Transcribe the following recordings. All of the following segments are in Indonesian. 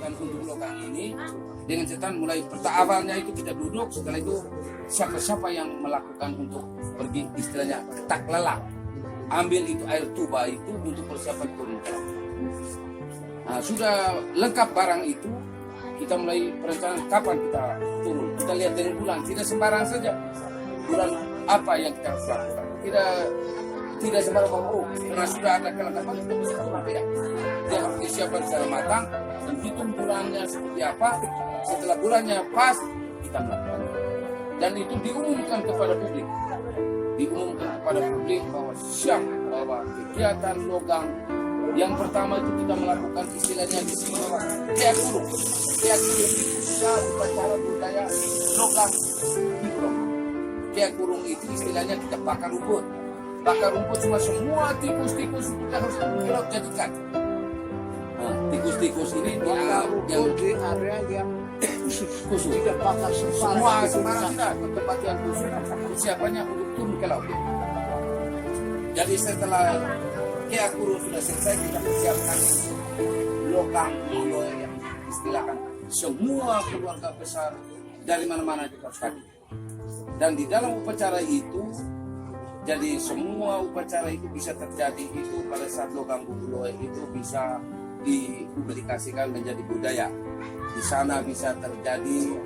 melakukan untuk lokang ini dengan catatan mulai awalnya itu kita duduk, setelah itu siapa-siapa yang melakukan untuk pergi istilahnya tak lelah, ambil itu air tuba itu untuk persiapan turun. Nah, sudah lengkap barang itu, kita mulai perencanaan kapan kita turun. Kita lihat dengan bulan, tidak sembarang saja. Bulan apa yang kita harus lakukan? Tidak sembarang oh, karena sudah ada kelengkapan kita bisa turun, tidak. Dia harus disiapkan secara matang dan hitung bulannya seperti apa. Setelah bulannya pas, kita melakukan. Dan itu diumumkan kepada publik. Diumumkan kepada publik bahwa siap bahwa kegiatan logang yang pertama itu kita melakukan istilahnya di sini bahwa Keak Kurung. Keak Kurung itu upacara budaya logang di Pulau. Keak Kurung itu istilahnya kita bakar rumput. Bakar rumput semua tikus-tikus kita harus kita jadikan. Nah, tikus-tikus ini yang di area yang khusus. tidak bakar Semua sekarang tidak tempat yang khusus persiapannya untuk turun ke laut. Jadi setelah Keak Kurung sudah selesai, kita persiapkan lokang yang istilahkan semua keluarga besar dari mana-mana itu harus hadir. Dan di dalam upacara itu, jadi semua upacara itu bisa terjadi itu pada saat logam bubuloe itu bisa dipublikasikan menjadi budaya. Di sana bisa terjadi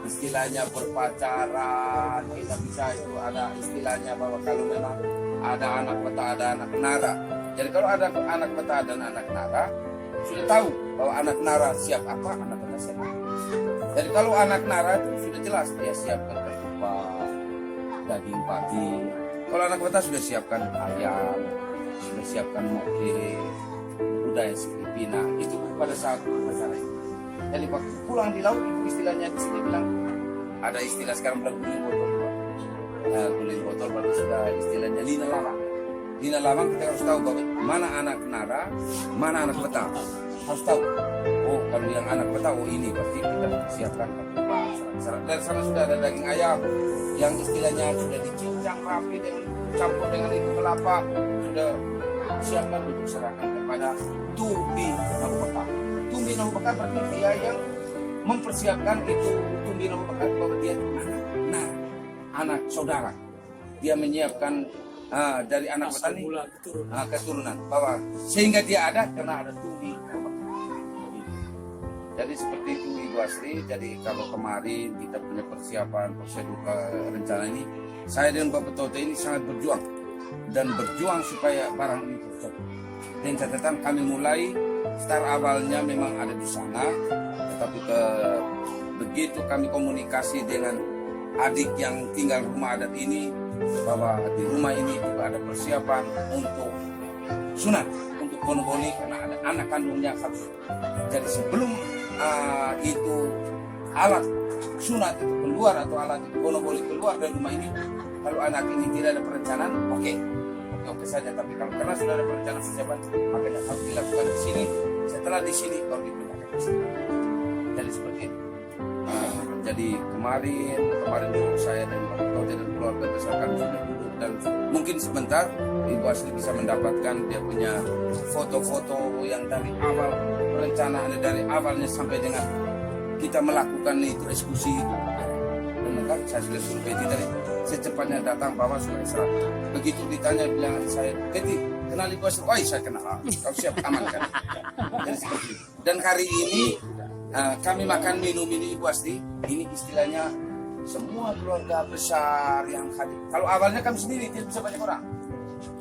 istilahnya berpacaran, kita bisa itu ada istilahnya bahwa kalau memang ada anak peta, ada anak nara. Jadi kalau ada anak peta dan anak nara, sudah tahu bahwa anak nara siap apa, anak peta siap apa. Jadi kalau anak nara itu sudah jelas, dia siapkan ketupat, daging pagi. Kalau anak peta sudah siapkan ayam, sudah siapkan moke, budaya Filipina. Itu pada saat upacara itu. Jadi waktu pulang di laut, istilahnya di sini bilang, ada istilah sekarang bilang guling botol. Nah, guling botol berarti sudah istilahnya lina lamang. Lina lamang kita harus tahu bahwa mana anak nara, mana anak peta. Harus tahu. Oh, kalau yang anak peta, oh ini berarti kita siapkan syarat. Dari sana sudah ada daging ayam yang istilahnya sudah dicincang rapi dengan campur dengan itu kelapa, sudah siapkan untuk serahkan kepada Tumbi Nahupaka. Tumbi Nahupaka berarti dia yang mempersiapkan itu Tumbi Nahupaka bahwa dia anak saudara. Dia menyiapkan dari anak petani keturunan bahwa sehingga dia ada karena ada Tumbi Nahupaka. Jadi seperti itu Ibu Asri. Jadi kalau kemarin kita punya persiapan prosedur rencana ini, saya dan Bapak Toto ini sangat berjuang dan berjuang supaya barang ini terjadi. Dan catatan kami mulai start awalnya memang ada di sana, tetapi begitu kami komunikasi dengan adik yang tinggal rumah adat ini bahwa di rumah ini juga ada persiapan untuk sunat untuk Bonoboni karena ada anak kandungnya harus. Jadi sebelum itu alat sunat itu keluar atau alat itu Bonoboni keluar dari rumah ini, kalau anak ini tidak ada perencanaan, oke saja. Tapi kalau karena sudah ada perencanaan persiapan, makanya harus dilakukan di sini. Setelah di sini baru dipindahkan ke sini. Jadi seperti itu. Jadi kemarin dulu saya dan Pak Toto dan keluarga besar kami sudah duduk dan mungkin sebentar Ibu Asri bisa mendapatkan dia punya foto-foto yang dari awal perencanaan dari awalnya sampai dengan kita melakukan itu eksekusi itu. Dan lengkap saya sudah suruh Betty tadi secepatnya datang bawa surat serah. Begitu ditanya bilang saya, Betty kenal Ibu Asri? Oh saya kenal. Kau siap amankan. Dan hari ini kami makan minum ini Ibu Asri, ini istilahnya semua keluarga besar yang hadir. Kalau awalnya kami sendiri tidak bisa banyak orang.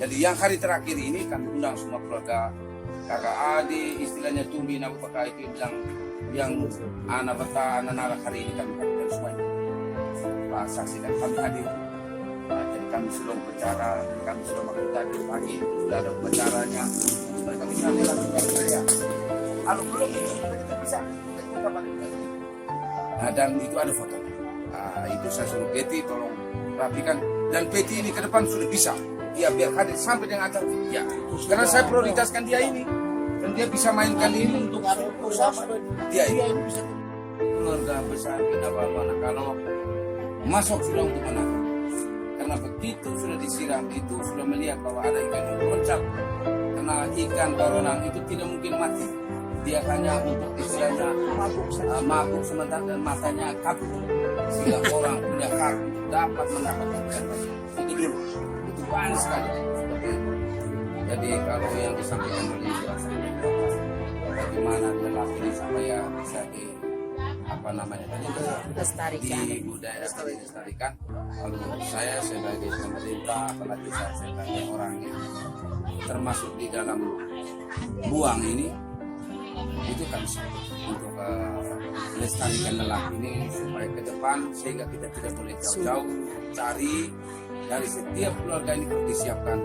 Jadi yang hari terakhir ini kami undang semua keluarga, kakak adik, istilahnya Tumbi Nahupaka itu bilang yang anak peta, anak nara hari ini kami hadir semuanya. Pak saksi dan kami hadir. Jadi kami sudah berbicara, kami sudah makan tadi pagi, sudah ada upacaranya. Mereka bisa melakukan saya. Kalau belum itu kita bisa. Nah, dan itu ada foto. Itu saya suruh Betty tolong rapikan. Dan Betty ini ke depan sudah bisa. Dia biar hadir sampai dengan acara. Ya, karena saya prioritaskan dia ini. Dan dia bisa mainkan ini untuk bersama. Dia ini bisa. Keluarga besar kita bawa anak kalau masuk sudah untuk anak. Karena begitu sudah disiram itu sudah melihat bahwa ada ikan yang loncat. Karena ikan baronang itu tidak mungkin mati. dia hanya untuk istilahnya mabuk sementara dan matanya kabur, sehingga orang punya hak dapat mendapatkan ikan tadi. Itu dulu, itu banyak sekali seperti itu. Jadi kalau yang disampaikan oleh bagaimana lelaki ini supaya bisa di apa namanya tadi dilestarikan. Kalau saya sebagai pemerintah, apalagi saya sebagai orang yang termasuk di dalam buang ini, itu kan untuk melestarikan lelaki ini supaya ke depan, sehingga kita tidak boleh jauh-jauh cari dari setiap keluarga ini perlu disiapkan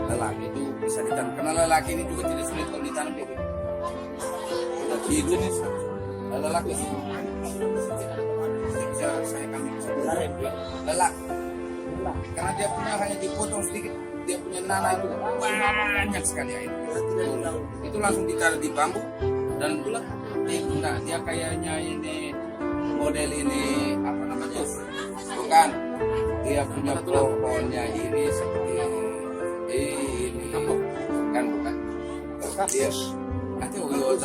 lelaki itu bisa ditanam, karena lelaki ini juga tidak sulit kalau ditanam itu hidup lelaki itu bisa saya kami lelaki karena dia punya hanya dipotong sedikit, dia punya nanah itu banyak sekali air itu langsung ditaruh di bambu dan dia kayaknya ini model ini apa namanya bukan, dia punya pohonnya ini seperti ini bukan dia nanti udah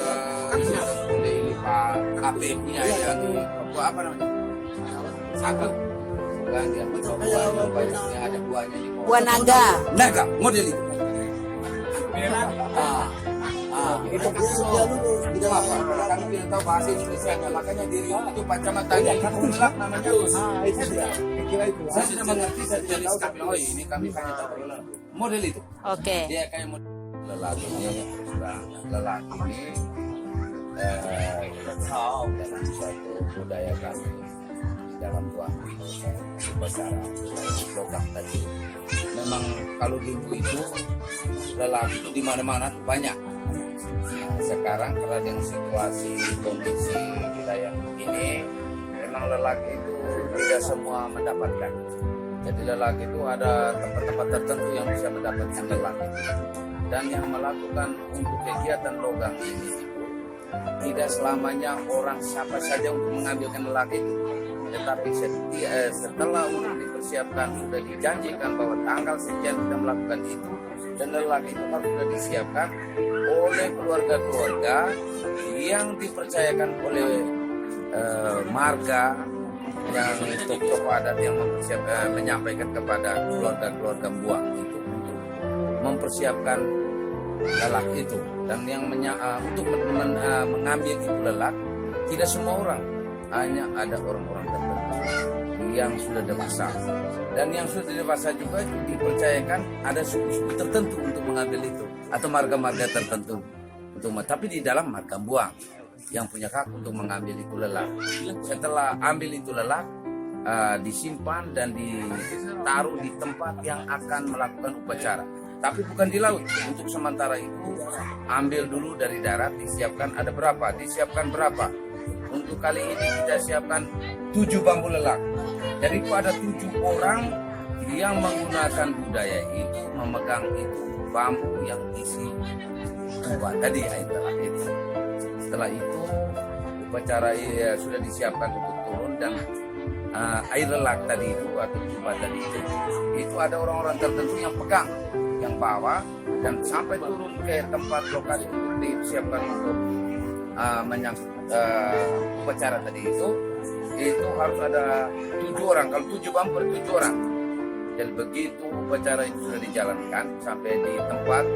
ini Pak KP punya ya apa namanya sakit bukan, dia punya buahnya ada buahnya di Buah naga model itu itu tidak apa kami tidak tahu bahasa Indonesia makanya diri itu pacamatanya itu gelap namanya saya sudah mengerti, saya jadi sekali oh ini kami hanya tahu model itu dia kayak model lelaki ini kita tahu dalam suatu budaya kami dalam buah upacara logam tadi memang kalau dulu itu lelaki itu di mana-mana banyak. Sekarang karena dengan situasi kondisi wilayah ini memang lelaki itu tidak semua mendapatkan. Jadi lelaki itu ada tempat-tempat tertentu yang bisa mendapatkan lelaki. Dan yang melakukan untuk kegiatan logam ini tidak selamanya orang siapa saja untuk mengambilkan lelaki itu. Tetapi setelah untuk dipersiapkan sudah dijanjikan bahwa tanggal sekian kita melakukan itu dan lelaki itu harus sudah disiapkan oleh keluarga-keluarga yang dipercayakan oleh marga yang tokoh adat yang menyampaikan kepada keluarga-keluarga buang itu untuk mempersiapkan lelaki itu dan yang untuk mengambil itu lelaki tidak semua orang, hanya ada orang-orang tertentu yang sudah dewasa dan yang sudah dewasa juga itu dipercayakan ada suku-suku tertentu untuk mengambil itu atau marga-marga tertentu untuk tapi di dalam marga buang yang punya hak untuk mengambil itu lelak. Setelah ambil itu lelak disimpan dan ditaruh di tempat yang akan melakukan upacara, tapi bukan di laut. Untuk sementara itu ambil dulu dari darat, disiapkan ada berapa, disiapkan berapa. Untuk kali ini kita siapkan 7 bambu lelak. Jadi itu ada 7 orang yang menggunakan budaya itu memegang itu bambu yang isi tuba tadi air lelak itu. Setelah itu upacara sudah disiapkan untuk turun dan air lelak tadi itu atau tuba tadi itu ada orang-orang tertentu yang pegang, yang bawa dan sampai turun ke tempat lokasi untuk disiapkan untuk menyangkut upacara tadi itu harus ada 7 orang. Kalau 7 bambu 7 orang. Dan begitu upacara itu sudah dijalankan sampai di tempat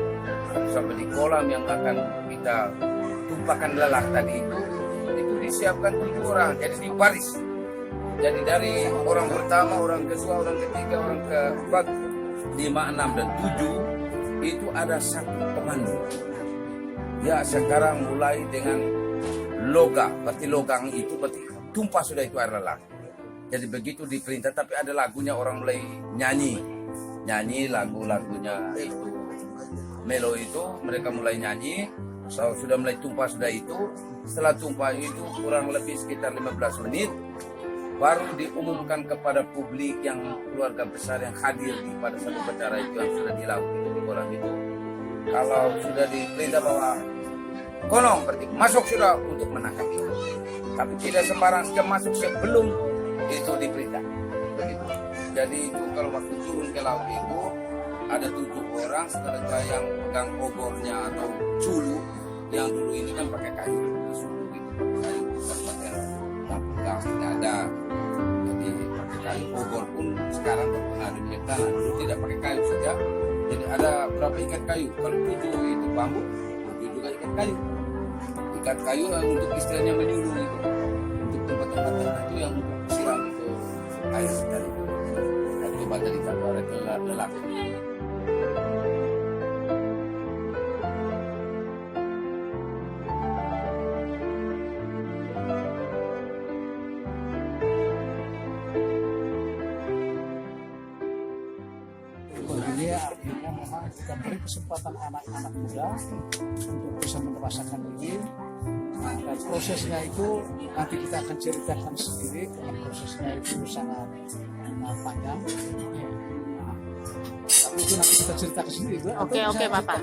sampai di kolam yang akan kita tumpahkan lelak tadi itu disiapkan 7 orang. Jadi di baris. Jadi dari orang pertama, orang kedua, orang ketiga, orang keempat, 5, 6 dan 7 itu ada satu pemandu. Ya sekarang mulai dengan loga, berarti logang itu berarti tumpah sudah itu air lelak. Jadi begitu diperintah, tapi ada lagunya, orang mulai nyanyi lagu-lagunya itu melo itu mereka mulai nyanyi. So, sudah mulai tumpah sudah itu. Setelah tumpah itu kurang lebih sekitar 15 menit baru diumumkan kepada publik yang keluarga besar yang hadir di pada satu upacara itu yang sudah dilakukan itu di kolam itu. Kalau sudah diperintah bahwa konon berarti masuk sudah untuk menangkap itu. Tapi tidak sembarang saja masuk sebelum itu diperintah. Begitu. Jadi itu kalau waktu turun ke laut itu ada 7 orang setelah yang pegang obornya atau culu yang dulu ini kan pakai kayu, disuruh gitu pakai kayu, bukan pakai lampu gas tidak ada. Jadi pakai kayu. Obor pun sekarang berpengaruh minyak tanah. Dulu tidak pakai kayu saja. Jadi ada berapa ikat kayu? Kalau 7 itu bambu, 7 juga ikat kayu. Ikat kayu untuk istilahnya menyuluh itu. Untuk tempat-tempat tertentu yang untuk siram itu air dari coba tadi kata oleh lelaki. Ini artinya memang kita beri kesempatan anak-anak muda untuk bisa merasakan ini. Nah, dan prosesnya itu nanti kita akan ceritakan sendiri karena prosesnya itu sangat panjang. Nah, tapi itu nanti kita ceritakan sendiri. Oke, Bapak.